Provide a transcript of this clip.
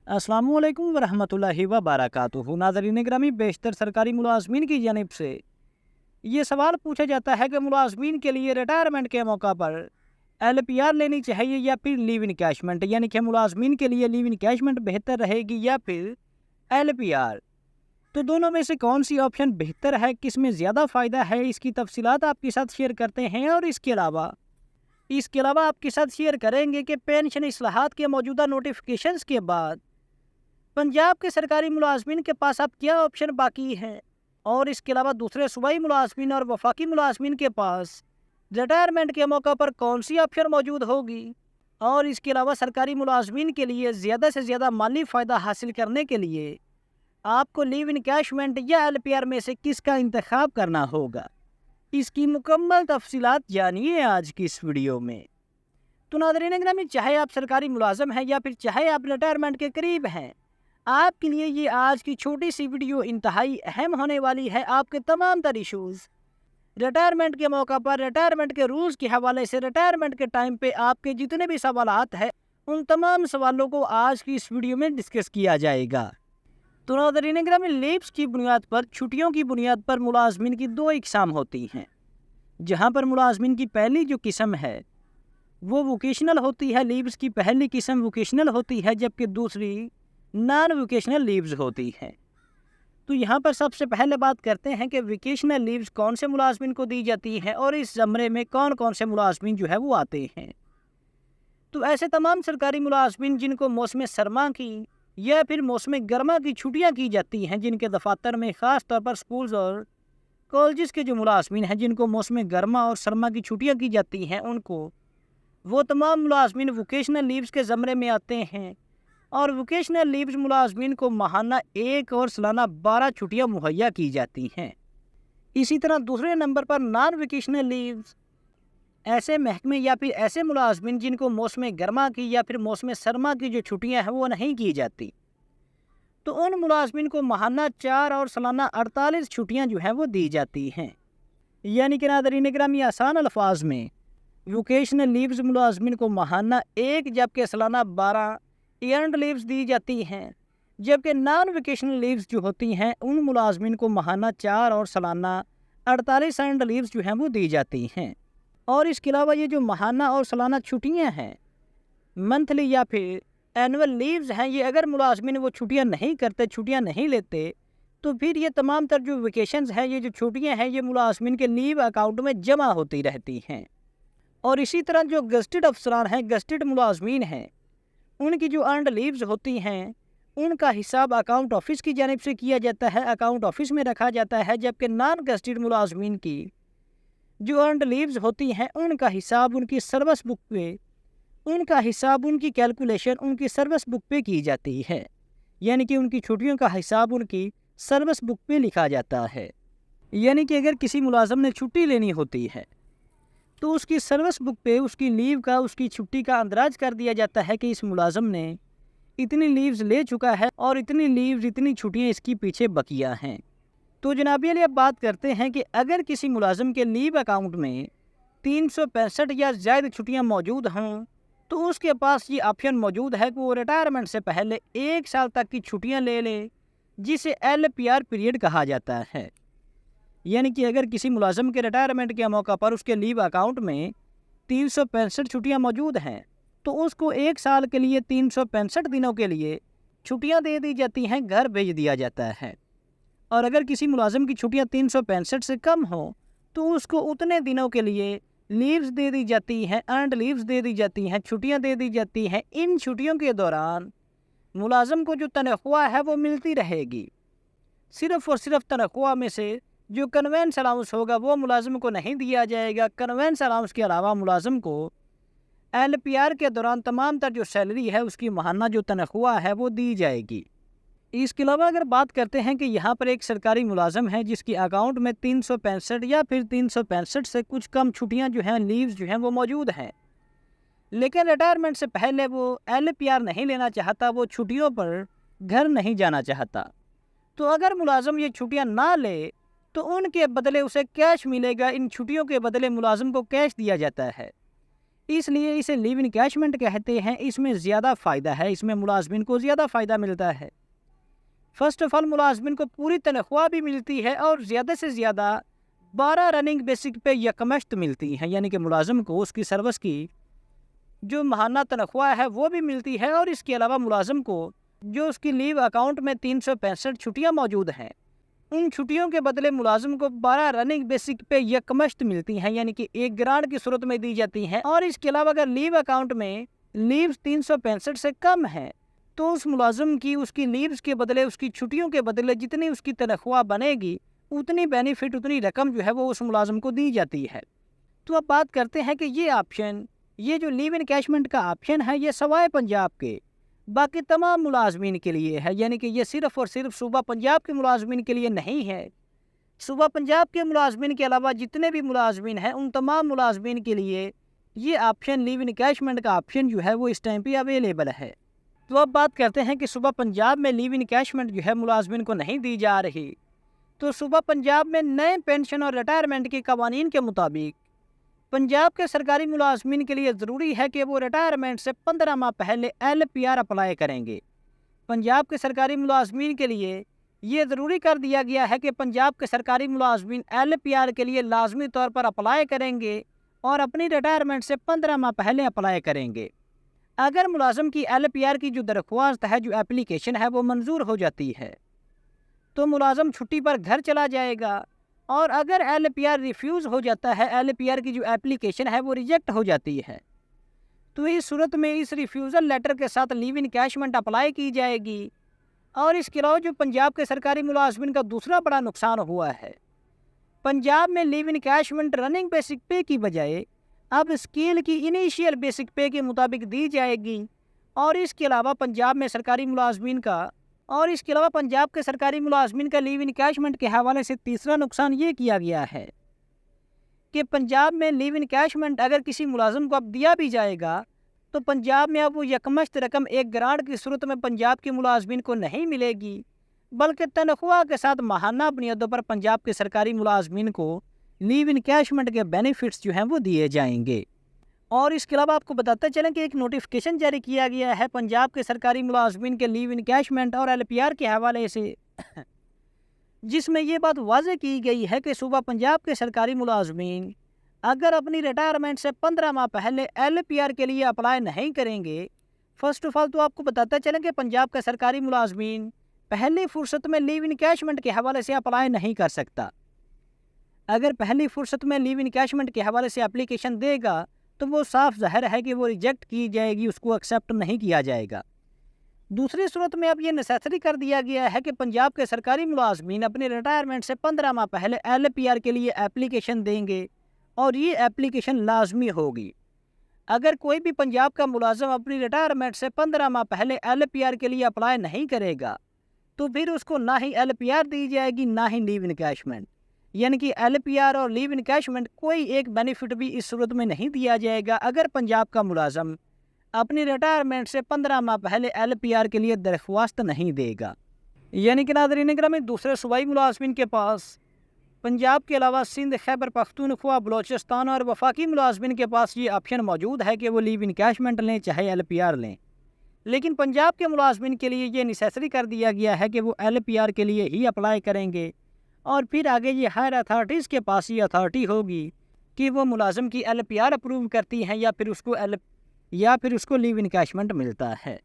अस्सलामु अलैकुम वरहमतुल्लाहि वबरकातुहू। नाज़रीन ग्रामी, बेशतर सरकारी मुलाज़मीन की जानिब से ये सवाल पूछा जाता है कि मुलाज़मीन के लिए रिटायरमेंट के मौका पर LPR लेनी चाहिए या फिर लीव इनकैशमेंट, यानी कि मुलाज़मीन के लिए लीव इनकैशमेंट बेहतर रहेगी या फिर LPR। तो दोनों में से कौन सी ऑप्शन बेहतर है, किस में ज़्यादा फ़ायदा है, इसकी तफसीलात आपके साथ शेयर करते हैं। और इसके अलावा आपके साथ शेयर करेंगे कि पेंशन इस्लाहात के मौजूदा नोटिफिकेशंस के बाद पंजाब के सरकारी मुलाजमीन के पास अब क्या ऑप्शन बाकी हैं, और इसके अलावा दूसरे सूबाई मुलाजमीन और वफाकी मुलाजमीन के पास रिटायरमेंट के मौका पर कौन सी ऑप्शन मौजूद होगी। और इसके अलावा सरकारी मुलाजमीन के लिए ज़्यादा से ज़्यादा माली फ़ायदा हासिल करने के लिए आपको लीव इनकैशमेंट या LPR में से किसका इंतखाब करना होगा, इसकी मुकम्मल तफसीलात जानिए आज की इस वीडियो में। तो नाज़रीन ग्रामी, चाहे आप सरकारी मुलाजम हैं या फिर चाहे आप रिटायरमेंट के करीब हैं, आपके लिए ये आज की छोटी सी वीडियो इंतहाई अहम होने वाली है। आपके तमाम तर इशूज़ रिटायरमेंट के मौका पर, रिटायरमेंट के रूल्स के हवाले से, रिटायरमेंट के टाइम पे आपके जितने भी सवालात हैं, उन तमाम सवालों को आज की इस वीडियो में डिस्कस किया जाएगा। तो नाज़रीन ग्रामी, लीव्स की बुनियाद पर, छुट्टियों की बुनियाद पर मुलाजमीन की दो इकसाम होती हैं, जहाँ पर मुलाजमीन की पहली जो किस्म है वो वोकेशनल होती है। लीव्स की पहली किस्म वोकेशनल होती है, जबकि दूसरी नॉन वोकेशनल लीव्स होती हैं। तो यहाँ पर सबसे पहले बात करते हैं कि वोकेशनल लीव्स कौन से मुलाजमीन को दी जाती हैं और इस ज़मरे में कौन कौन से मुलाजमीन जो है वो आते हैं। तो ऐसे तमाम सरकारी मुलाजमीन जिनको मौसम सरमा की या फिर मौसम गर्मा की छुट्टियाँ की जाती हैं, जिनके दफातर में ख़ास तौर पर स्कूल्स और कॉलेज के जो मुलाजमीन हैं जिनको मौसम गर्मा और सरमा की छुट्टियाँ की जाती हैं, उनको वो तमाम मुलाजमीन वोकेशनल लीव्स के ज़मरे में आते हैं। और वोकेशनल लीव्स मुलाजमीन को माहाना 1 और सालाना 12 छुट्टियाँ मुहैया की जाती हैं। इसी तरह दूसरे नंबर पर नॉन वोकेशनल लीव्स ऐसे महकमे या फिर ऐसे मुलाजमीन जिनको मौसम गर्मा की या फिर मौसम सरमा की जो छुट्टियाँ हैं वो नहीं की जाती, तो उन मुलाजमीन को माहाना 4 और सालाना 48 छुट्टियाँ जो हैं वो दी जाती हैं। यानी कि नाज़रीन ग्रामी, आसान अल्फाज में वोकेशनल लीव्स मुलाजमीन को माहाना 1 जबकि सालाना 12 एयरड लीव्स दी जाती हैं, जबकि नॉन वोकेशनल लीव्स जो होती हैं उन मुलाजमीन को माहाना 4 और सालाना 48 एयरड लीव्स जो हैं वो दी जाती हैं। और इसके अलावा ये जो माहाना और सालाना छुट्टियां हैं, मंथली या फिर एनुअल लीव्स हैं, ये अगर मुलाजमीन वो छुट्टियां नहीं करते, छुट्टियां नहीं लेते, तो फिर ये तमाम तर जो वेकेशंस हैं, ये जो छुट्टियाँ हैं, ये मुलाजमीन के लीव अकाउंट में जमा होती रहती हैं। और इसी तरह जो गस्टेड अफसरान हैं, गस्टेड मुलाजमीन हैं, उनकी जो अर्नड लीव्स होती हैं उनका हिसाब अकाउंट ऑफिस की जानिब से किया जाता है, अकाउंट ऑफिस में रखा जाता है। जबकि नॉन गस्टेड मुलाजमीन की जो अर्नड लीव्स होती हैं उनका हिसाब उनकी सर्विस बुक पे, उनका हिसाब उनकी कैलकुलेशन उनकी सर्विस बुक पे की जाती है। यानी कि उनकी छुट्टियों का हिसाब उनकी सर्विस बुक पे लिखा जाता है। यानी कि अगर किसी मुलाजम ने छुट्टी लेनी होती है तो उसकी सर्विस बुक पे उसकी लीव का, उसकी छुट्टी का अंदराज कर दिया जाता है कि इस मुलाजम ने इतनी लीव्स ले चुका है और इतनी लीव्स, इतनी छुट्टियां इसकी पीछे बकिया हैं। तो जनाबी अली, अब बात करते हैं कि अगर किसी मुलाजम के लीव अकाउंट में 365 या ज़्यादा छुट्टियां मौजूद हों, तो उसके पास ये ऑप्शन मौजूद है कि वो रिटायरमेंट से पहले 1 साल तक की छुट्टियाँ ले ले, जिसे LPR पीरियड कहा जाता है। यानी कि अगर किसी मुलाजम के रिटायरमेंट के मौका पर उसके लीव अकाउंट में 365 छुट्टियाँ मौजूद हैं, तो उसको 1 साल के लिए 365 दिनों के लिए छुट्टियाँ दे दी जाती हैं, घर भेज दिया जाता है। और अगर किसी मुलाजम की छुट्टियाँ 365 से कम हो तो उसको उतने दिनों के लिए लीव्स दे दी जाती हैं, अर्नड लीव्स दे दी जाती हैं, छुट्टियाँ दे दी जाती हैं। इन छुट्टियों के दौरान मुलाजम को जो तनख्वाह है वो मिलती रहेगी। सिर्फ़ और सिर्फ तनख्वाह में से जो कन्वेंस अलाउंस होगा वो मुलाजम को नहीं दिया जाएगा। कन्वेंस अलाउंस के अलावा मुलाजम को LPR के दौरान तमाम तर जो सैलरी है, उसकी माहाना जो तनख्वाह है वो दी जाएगी। इसके अलावा अगर बात करते हैं कि यहाँ पर एक सरकारी मुलाजम है जिसकी अकाउंट में 365 या फिर 365 से कुछ कम छुट्टियाँ जो हैं, लीव्स जो हैं वो मौजूद हैं, लेकिन रिटायरमेंट से पहले वो LPR नहीं लेना चाहता, वो छुट्टियों पर घर नहीं जाना चाहता, तो अगर मुलाजम ये छुट्टियाँ ना ले तो उनके बदले उसे कैश मिलेगा। इन छुट्टियों के बदले मुलाजम को कैश दिया जाता है। اس لیے اسے لیو انکیشمنٹ کہتے ہیں۔ اس میں زیادہ فائدہ ہے، اس میں ملازمین کو زیادہ فائدہ ملتا ہے۔ فرسٹ آف آل ملازمین کو پوری تنخواہ بھی ملتی ہے اور زیادہ سے زیادہ 12 رننگ بیسک پہ یکمشت ملتی ہیں، یعنی کہ ملازم کو اس کی سروس کی جو ماہانہ تنخواہ ہے وہ بھی ملتی ہے، اور اس کے علاوہ ملازم کو جو اس کی لیو اکاؤنٹ میں 365 چھٹیاں موجود ہیں، ان چھٹیوں کے بدلے ملازم کو 12 رننگ بیسک پہ یکمشت ملتی ہیں، یعنی کہ 1 گرانٹ کی صورت میں دی جاتی ہیں۔ اور اس کے علاوہ اگر لیو اکاؤنٹ میں لیوز 365 سے کم ہے تو اس ملازم کی اس کی لیوز کے بدلے، اس کی چھٹیوں کے بدلے جتنی اس کی تنخواہ بنے گی اتنی بینیفٹ، اتنی رقم جو ہے وہ اس ملازم کو دی جاتی ہے۔ تو اب بات کرتے ہیں کہ یہ آپشن، یہ جو لیو انکیشمنٹ کا آپشن ہے، یہ سوائے پنجاب کے باقی تمام ملازمین کے لیے ہے، یعنی کہ یہ صرف اور صرف صوبہ پنجاب کے ملازمین کے لیے نہیں ہے۔ صوبہ پنجاب کے ملازمین کے علاوہ جتنے بھی ملازمین ہیں ان تمام ملازمین کے لیے یہ آپشن، لیو انکیشمنٹ کا آپشن جو ہے وہ اس ٹائم پہ اویلیبل ہے۔ تو اب بات کرتے ہیں کہ صوبہ پنجاب میں لیو انکیشمنٹ جو ہے ملازمین کو نہیں دی جا رہی، تو صوبہ پنجاب میں نئے پینشن اور ریٹائرمنٹ کے قوانین کے مطابق پنجاب کے سرکاری ملازمین کے لیے ضروری ہے کہ وہ ریٹائرمنٹ سے 15 ماہ پہلے LPR اپلائی کریں گے۔ پنجاب کے سرکاری ملازمین کے لیے یہ ضروری کر دیا گیا ہے کہ پنجاب کے سرکاری ملازمین LPR کے لیے لازمی طور پر اپلائی کریں گے اور اپنی ریٹائرمنٹ سے 15 ماہ پہلے اپلائی کریں گے۔ اگر ملازم کی LPR کی جو درخواست ہے، جو اپلیکیشن ہے، وہ منظور ہو جاتی ہے تو ملازم چھٹی پر گھر چلا جائے گا، اور اگر LPR ریفیوز ہو جاتا ہے، LPR کی جو اپلیکیشن ہے وہ ریجیکٹ ہو جاتی ہے، تو اس صورت میں اس ریفیوزل لیٹر کے ساتھ لیو انکیشمنٹ اپلائی کی جائے گی۔ اور اس کے علاوہ جو پنجاب کے سرکاری ملازمین کا دوسرا بڑا نقصان ہوا ہے، پنجاب میں لیو انکیشمنٹ رننگ بیسک پے کی بجائے اب اسکیل کی انیشیل بیسک پے کے مطابق دی جائے گی۔ اور اس کے علاوہ پنجاب کے سرکاری ملازمین کا لیو انکیشمنٹ کے حوالے سے تیسرا نقصان یہ کیا گیا ہے کہ پنجاب میں لیو انکیشمنٹ اگر کسی ملازم کو اب دیا بھی جائے گا تو پنجاب میں اب وہ یکمشت رقم 1 گرانٹ کی صورت میں پنجاب کے ملازمین کو نہیں ملے گی، بلکہ تنخواہ کے ساتھ ماہانہ بنیادوں پر پنجاب کے سرکاری ملازمین کو لیو انکیشمنٹ کے بینیفٹس جو ہیں وہ دیے جائیں گے۔ اور اس کے علاوہ آپ کو بتاتے چلیں کہ ایک نوٹیفکیشن جاری کیا گیا ہے پنجاب کے سرکاری ملازمین کے لیو انکیشمنٹ اور LPR کے حوالے سے، جس میں یہ بات واضح کی گئی ہے کہ صوبہ پنجاب کے سرکاری ملازمین اگر اپنی ریٹائرمنٹ سے 15 ماہ پہلے LPR کے لیے اپلائی نہیں کریں گے، فرسٹ آف آل تو آپ کو بتاتے چلیں کہ پنجاب کا سرکاری ملازمین پہلی فرصت میں لیو انکیشمنٹ کے حوالے سے اپلائی نہیں کر سکتا۔ اگر پہلی فرصت میں لیو انکیشمنٹ کے حوالے سے اپلیکیشن دے گا تو وہ صاف ظاہر ہے کہ وہ ریجیکٹ کی جائے گی، اس کو ایکسیپٹ نہیں کیا جائے گا۔ دوسری صورت میں اب یہ نیسیسری کر دیا گیا ہے کہ پنجاب کے سرکاری ملازمین اپنی ریٹائرمنٹ سے 15 ماہ پہلے LPR کے لیے اپلیکیشن دیں گے، اور یہ اپلیکیشن لازمی ہوگی۔ اگر کوئی بھی پنجاب کا ملازم اپنی ریٹائرمنٹ سے 15 ماہ پہلے LPR کے لیے اپلائی نہیں کرے گا تو پھر اس کو نہ ہی LPR دی جائے گی نہ ہی لیو انکیشمنٹ، یعنی کہ LPR اور لیو انکیشمنٹ کوئی ایک بینیفٹ بھی اس صورت میں نہیں دیا جائے گا اگر پنجاب کا ملازم اپنی ریٹائرمنٹ سے 15 ماہ پہلے LPR کے لیے درخواست نہیں دے گا۔ یعنی کہ ناظرین گرامی، دوسرے صوبائی ملازمین کے پاس پنجاب کے علاوہ سندھ، خیبر پختونخوا، بلوچستان اور وفاقی ملازمین کے پاس یہ آپشن موجود ہے کہ وہ لیو انکیشمنٹ لیں چاہے LPR لیں، لیکن پنجاب کے ملازمین کے لیے یہ نیسیسری کر دیا گیا ہے کہ وہ LPR کے لیے ہی اپلائی کریں گے، اور پھر آگے یہ ہائر اتھارٹیز کے پاس یہ اتھارٹی ہوگی کہ وہ ملازم کی LPR اپروو کرتی ہیں یا پھر اس کو لیو انکیشمنٹ ملتا ہے۔